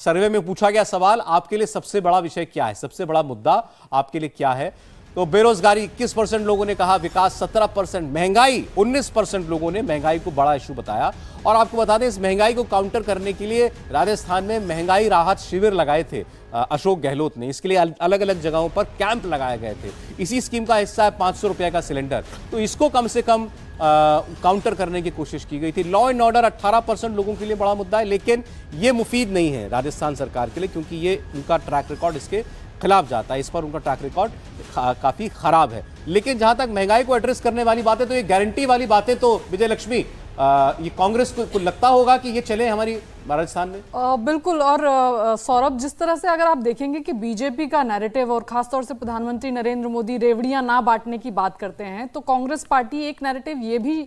सर्वे में पूछा गया सवाल, आपके लिए सबसे बड़ा विषय क्या है, सबसे बड़ा मुद्दा आपके लिए क्या है? तो बेरोजगारी 21% लोगों ने कहा, विकास 17%, महंगाई 19% लोगों ने महंगाई को बड़ा इशू बताया। और आपको बता दें, इस महंगाई को काउंटर करने के लिए राजस्थान में महंगाई राहत शिविर लगाए थे अशोक गहलोत ने। इसके लिए अलग अलग जगहों पर कैंप लगाए गए थे। इसी स्कीम का हिस्सा है 500 रुपए का सिलेंडर। तो इसको कम से कम काउंटर करने की कोशिश की गई थी। लॉ एंड ऑर्डर 18% लोगों के लिए बड़ा मुद्दा है, लेकिन ये मुफीद नहीं है राजस्थान सरकार के लिए, क्योंकि ये उनका ट्रैक रिकॉर्ड इसके खिलाफ जाता है। इस पर उनका ट्रैक रिकॉर्ड काफी खराब है। लेकिन जहां तक महंगाई को एड्रेस करने वाली बातें, तो ये गारंटी वाली बातें तो विजय लक्ष्मी, ये कांग्रेस को लगता होगा कि ये चले हमारी राजस्थान में। बिल्कुल। और सौरभ, जिस तरह से अगर आप देखेंगे कि बीजेपी का नैरेटिव और खासतौर से प्रधानमंत्री नरेंद्र मोदी रेवड़ियां ना बांटने की बात करते हैं, तो कांग्रेस पार्टी एक नैरेटिव ये भी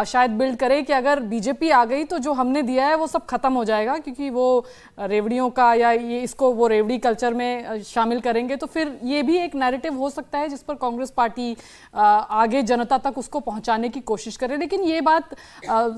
शायद बिल्ड करे कि अगर बीजेपी आ गई तो जो हमने दिया है वो सब खत्म हो जाएगा, क्योंकि वो रेवड़ियों का या ये इसको वो रेवड़ी कल्चर में शामिल करेंगे। तो फिर ये भी एक नैरेटिव हो सकता है जिस पर कांग्रेस पार्टी आगे जनता तक उसको पहुंचाने की कोशिश करे। लेकिन ये बात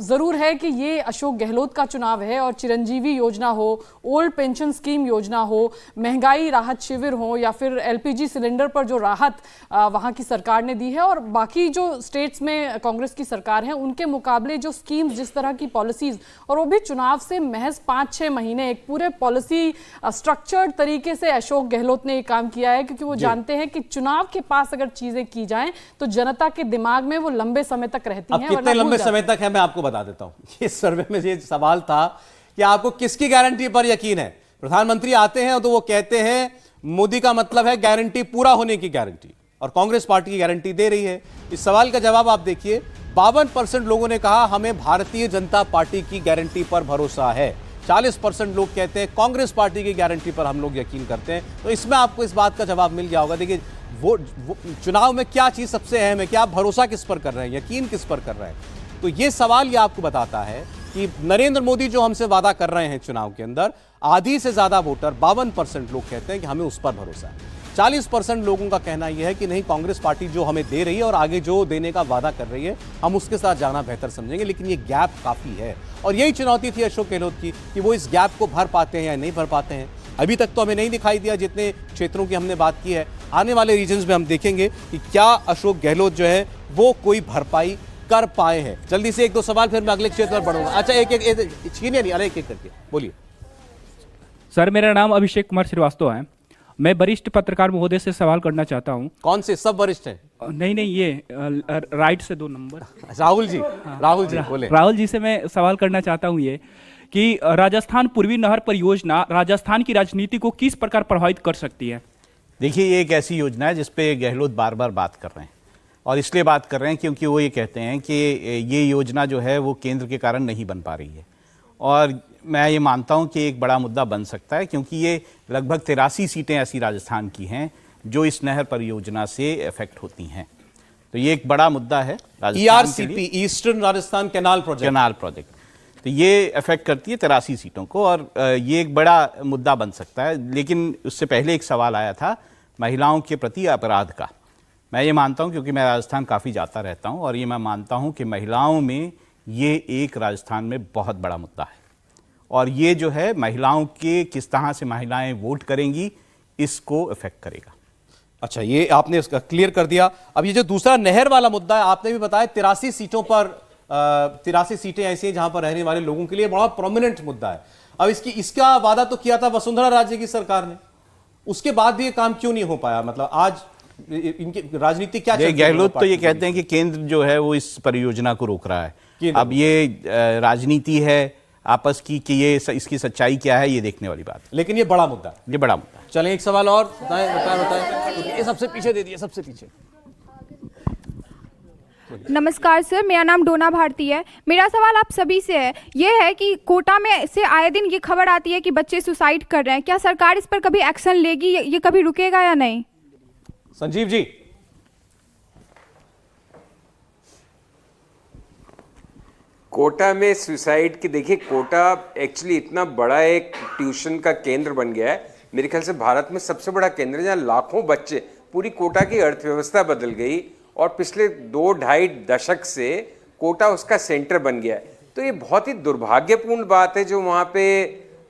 ज़रूर है कि ये अशोक गहलोत का चुनाव है, और चिरंजीवी योजना हो, ओल्ड पेंशन स्कीम योजना हो, महंगाई राहत शिविर हो, या फिर LPG सिलेंडर पर जो राहत वहाँ की सरकार ने दी है, और बाकी जो स्टेट्स में कांग्रेस की सरकार है उनके मुकाबले जो स्कीम्स, जिस तरह की पॉलिसीज, और वो भी चुनाव से महज 5-6 महीने एक पूरे पॉलिसी स्ट्रक्चर्ड तरीके से अशोक गहलोत ने ये काम किया है, क्योंकि वो जानते हैं कि चुनाव के पास अगर चीजें की जाएं तो जनता के दिमाग में वो लंबे समय तक रहती हैं। कितने लंबे समय तक है मैं आपको बता देता हूं। इस सर्वे में ये सवाल था कि आपको किसकी गारंटी पर यकीन है। प्रधानमंत्री आते हैं तो वो कहते हैं मोदी का मतलब है गारंटी पूरा होने की गारंटी, और कांग्रेस पार्टी की गारंटी दे रही है। इस सवाल का जवाब आप देखिए, 52% लोगों ने कहा हमें भारतीय जनता पार्टी की गारंटी पर भरोसा है। 40% लोग कहते हैं कांग्रेस पार्टी की गारंटी पर हम लोग यकीन करते हैं। तो इसमें आपको इस बात का जवाब मिल गया होगा। देखिए, वो चुनाव में क्या चीज सबसे अहम है कि आप भरोसा किस पर कर रहे हैं, यकीन किस पर कर रहे हैं। तो ये सवाल ये आपको बताता है कि नरेंद्र मोदी जो हमसे वादा कर रहे हैं चुनाव के अंदर, आधी से ज्यादा वोटर 52% लोग कहते हैं कि हमें उस पर भरोसा है। 40% लोगों का कहना यह है कि नहीं, कांग्रेस पार्टी जो हमें दे रही है और आगे जो देने का वादा कर रही है हम उसके साथ जाना बेहतर समझेंगे। लेकिन ये गैप काफी है, और यही चुनौती थी अशोक गहलोत की कि वो इस गैप को भर पाते हैं या नहीं भर पाते हैं। अभी तक तो हमें नहीं दिखाई दिया। जितने क्षेत्रों की हमने बात की है, आने वाले रीजन्स में हम देखेंगे कि क्या अशोक गहलोत जो है वो कोई भरपाई कर पाए हैं। जल्दी से 1-2 सवाल, फिर मैं अगले क्षेत्र पर बढ़ूंगा। अच्छा, एक छीनिए नहीं, एक करके बोलिए। सर, मेरा नाम अभिषेक कुमार श्रीवास्तव है। मैं वरिष्ठ पत्रकार महोदय से सवाल करना चाहता हूं। कौन से? सब वरिष्ठ हैं? नहीं, ये राइट से 2 नंबर। राहुल जी, राहुल जी बोले। राहुल जी से मैं सवाल करना चाहता हूं ये कि राजस्थान पूर्वी नहर परियोजना राजस्थान की राजनीति को किस प्रकार प्रभावित कर सकती है? देखिए, ये एक ऐसी योजना है जिसपे गहलोत बार बार बात कर रहे हैं, और इसलिए बात कर रहे हैं क्योंकि वो ये कहते हैं कि ये योजना जो है वो केंद्र के कारण नहीं बन पा रही है। और मैं ये मानता हूं कि एक बड़ा मुद्दा बन सकता है, क्योंकि ये लगभग 83 सीटें ऐसी राजस्थान की हैं जो इस नहर परियोजना से इफेक्ट होती हैं। तो ये एक बड़ा मुद्दा है राजस्थान के लिए। Eastern Rajasthan canal project. तो ये इफेक्ट करती है 83 सीटों को, और ये एक बड़ा मुद्दा बन सकता है। लेकिन उससे पहले एक सवाल आया था महिलाओं के प्रति अपराध का। मैं ये मानता हूँ, क्योंकि मैं राजस्थान काफ़ी जाता रहता हूँ, और ये मैं मानता हूँ कि महिलाओं में ये एक राजस्थान में बहुत बड़ा मुद्दा है, और ये जो है महिलाओं के किस तरह से महिलाएं वोट करेंगी इसको इफेक्ट करेगा। अच्छा, ये आपने उसका क्लियर कर दिया। अब ये जो दूसरा नहर वाला मुद्दा है, आपने भी बताया 83 सीटों पर 83 सीटें ऐसी हैं जहां पर रहने वाले लोगों के लिए बड़ा प्रोमिनेंट मुद्दा है। अब इसका वादा तो किया था वसुंधरा राजे की सरकार ने, उसके बाद भी ये काम क्यों नहीं हो पाया? मतलब आज इनकी राजनीति क्या चल रही है? गहलोत तो ये कहते हैं कि केंद्र जो है वो इस परियोजना को रोक रहा है। अब ये राजनीति है आपस की कि ये इसकी सच्चाई क्या है, ये देखने वाली बात। लेकिन ये बड़ा मुद्दा, ये बड़ा मुद्दा। चलें, एक सवाल और बताएं। ये सबसे पीछे दे दिए, सबसे पीछे। नमस्कार सर, मेरा नाम डोना भारती है। मेरा सवाल आप सभी से है, ये है कि कोटा में से आए दिन ये खबर आती है कि बच्चे सुसाइड कर रहे हैं। क्या सरकार इस पर कभी एक्शन लेगी? ये कभी रुकेगा या नहीं? संजीव जी। कोटा में सुसाइड की, देखिए कोटा एक्चुअली इतना बड़ा एक ट्यूशन का केंद्र बन गया है। मेरे ख्याल से भारत में सबसे बड़ा केंद्र है जहाँ लाखों बच्चे, पूरी कोटा की अर्थव्यवस्था बदल गई, और पिछले 2-2.5 दशक से कोटा उसका सेंटर बन गया है। तो ये बहुत ही दुर्भाग्यपूर्ण बात है जो वहाँ पे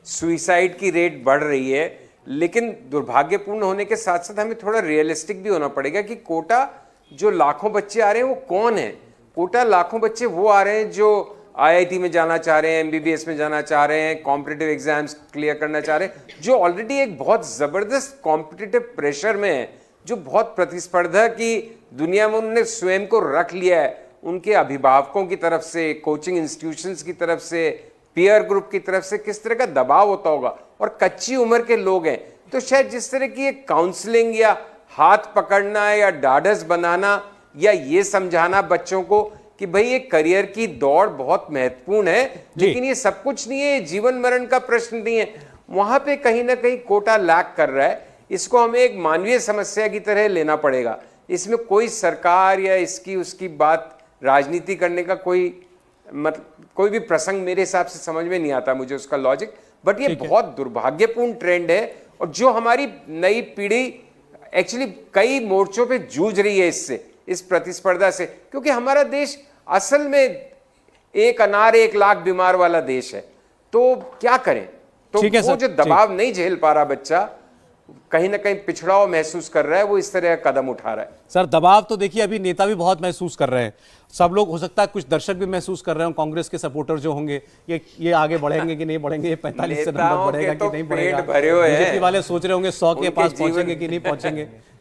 सुइसाइड की रेट बढ़ रही है, लेकिन दुर्भाग्यपूर्ण होने के साथ साथ हमें थोड़ा रियलिस्टिक भी होना पड़ेगा कि कोटा जो लाखों बच्चे आ रहे हैं वो कौन है। कोटा लाखों बच्चे वो आ रहे हैं जो आईआईटी में जाना चाह रहे हैं, एमबीबीएस में जाना चाह रहे हैं, कॉम्पिटिटिव एग्जाम्स क्लियर करना चाह रहे हैं, जो ऑलरेडी एक बहुत जबरदस्त कॉम्पिटिटिव प्रेशर में है, जो बहुत प्रतिस्पर्धा की दुनिया में उन्होंने स्वयं को रख लिया है। उनके अभिभावकों की तरफ से, कोचिंग इंस्टीट्यूशंस की तरफ से, पीयर ग्रुप की तरफ से किस तरह का दबाव होता होगा, और कच्ची उम्र के लोग हैं, तो शायद जिस तरह की एक काउंसलिंग या हाथ पकड़ना या ढाढ़स बनाना या ये समझाना बच्चों को कि भाई ये करियर की दौड़ बहुत महत्वपूर्ण है, लेकिन ये सब कुछ नहीं है, जीवन मरण का प्रश्न नहीं है, वहां पे कहीं ना कहीं कोटा लैक कर रहा है। इसको हमें एक मानवीय समस्या की तरह लेना पड़ेगा। इसमें कोई सरकार या इसकी उसकी बात राजनीति करने का कोई भी प्रसंग मेरे हिसाब से समझ में नहीं आता मुझे उसका लॉजिक। बट ये बहुत दुर्भाग्यपूर्ण ट्रेंड है, और जो हमारी नई पीढ़ी एक्चुअली कई मोर्चों पे जूझ रही है इससे, इस प्रतिस्पर्धा से, क्योंकि हमारा देश असल में एक अनार 1 लाख बीमार वाला देश है। तो क्या करें? तो ठीक है वो सर, जो दबाव नहीं झेल पा रहा बच्चा, कहीं ना कहीं पिछड़ाव महसूस कर रहा है, वो इस तरह का कदम उठा रहा है। सर दबाव तो देखिए अभी नेता भी बहुत महसूस कर रहे हैं, सब लोग, हो सकता है कुछ दर्शक भी महसूस कर रहे हो, कांग्रेस के सपोर्टर जो होंगे ये आगे बढ़ेंगे कि नहीं बढ़ेंगे, ये 45 से नंबर बढ़ेगा कि नहीं बढ़ेगा, पेट भरे हुए हैं। बीजेपी वाले सोच रहे होंगे 100 के उनके पास जीवन- पहुंचेंगे कि नहीं पहुंचेंगे।